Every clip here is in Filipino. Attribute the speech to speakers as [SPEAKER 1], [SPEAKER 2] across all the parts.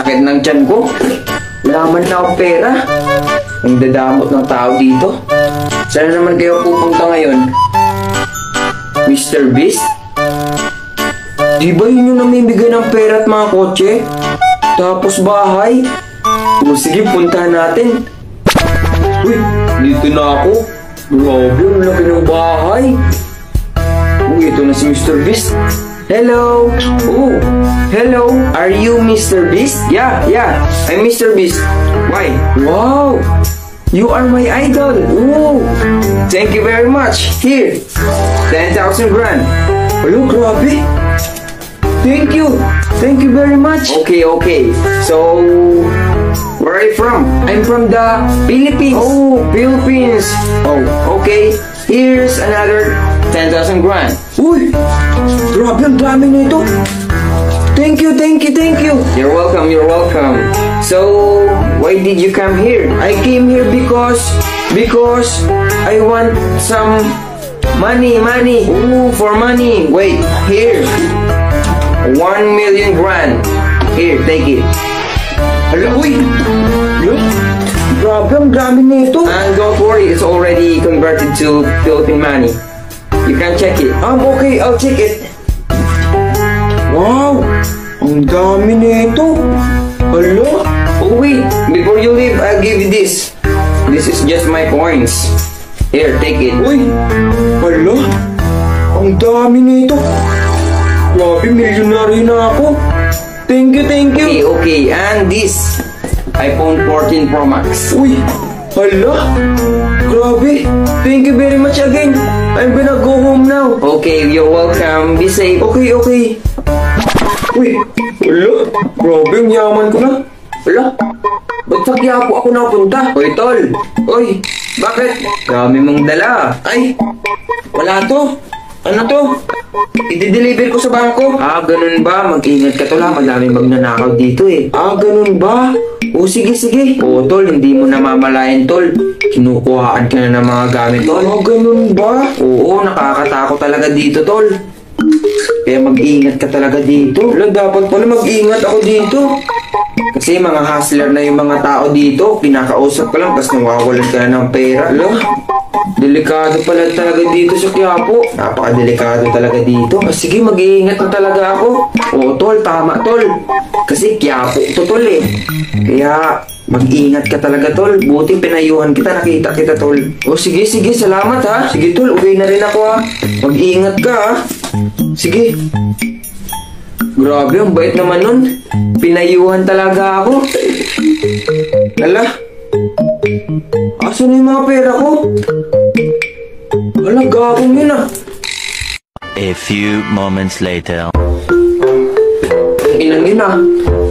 [SPEAKER 1] sakit ng tiyan ko. Wala man na akong pera. Ang dadamot ng tao dito. Saan naman kayo pupunta ngayon? Mr. Beast? Di ba yun yung namimigay ng pera at mga kotse? Tapos bahay? O sige, puntahan natin. Uy, dito na ako. Grabe, ang laki ng bahay. Uy, ito na si Mr. Beast. Hello. Oh, hello. Are you Mr. Beast? Yeah, I'm Mr. Beast. Why? Wow. You are my idol. Oh, thank you very much. Here, 10,000 grand. Hello, grabe. Thank you. Thank you very much. Okay. So, where are you from? I'm from the Philippines. Oh, Philippines. Oh, okay. Here's another 10,000 grand. Uy, grabe, ang dami nito. Thank you. You're welcome. So, why did you come here? I came here because I want some money. Ooh, for money. Wait, here. 1 million grand. Here, take it. Hala, uy. Look. Grabe, ang dami nito. And don't worry, it's already converted to Philippine money. You can check it. Okay, I'll check it. Wow, ang dami nito. Hala. Oh wait, before you leave, I'll give you this. This is just my coins. Here, take it. Uy, hala. Ang dami nito. Grabe, milyonaryo na ako. Thank you. Okay, and this iPhone 14 Pro Max. Uy, hala. Grabe. Thank you very much again. I'm gonna go home now. Okay, you're welcome. Be safe. Okay. Uy, hala. Grabe, ang yaman ko na. Hala. Ba't sa Quiapo ako napunta? Uy, tol. Uy, bakit? Dami mong dala. Ay, wala to. Ano to? I-deliver ko sa bangko. Ganun ba? Mag-ingat ka tol ha. Madaming magnanakaw dito eh. Ganun ba? O sige. O tol, hindi mo namamalayan tol. Kinukuhaan ka na ng mga gamit tol. Ganun ba? Oo, nakakatakot talaga dito tol. Kaya mag-ingat ka talaga dito. Dapat pala mag-ingat ako dito. Kasi mga hustler na yung mga tao dito. Pinakausap ka lang, tapos nawawalan ka na ng pera. Delikado pala talaga dito sa Quiapo. Napaka-delikado talaga dito. Sige, mag-iingat na talaga ako. Tol, tama tol. Kasi Quiapo to tol eh. Kaya mag-iingat ka talaga tol. Buti pinayuhan kita, nakita kita tol. Sige, salamat ha. Sige tol, uwi na rin ako ha. Mag-iingat ka ha. Sige. Grabe, ang bait naman nun. Pinayuhan talaga ako. Hala. Asan na yung mga pera ko? Hala, gagong yun ah.
[SPEAKER 2] A few moments later.
[SPEAKER 1] Inang yun ah.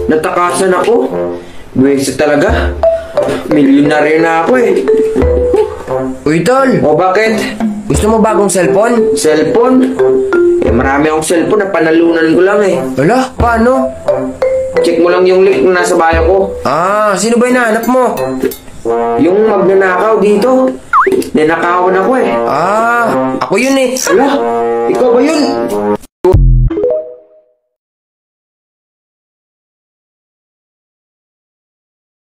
[SPEAKER 1] Natakasan ako. Buwesa talaga. Milyonaryo na ako eh.
[SPEAKER 3] Uy, tol.
[SPEAKER 1] Bakit?
[SPEAKER 3] Gusto mo bagong cellphone?
[SPEAKER 1] Cellphone? Marami akong cellphone na panalunan ko lang eh.
[SPEAKER 3] Hala, paano?
[SPEAKER 1] Check mo lang yung link na nasa bio ko.
[SPEAKER 3] Sino ba hinahanap mo?
[SPEAKER 1] Yung magnanakaw dito. Ninakawan ako eh.
[SPEAKER 3] Ako yun eh.
[SPEAKER 1] Hala, ikaw ba yun?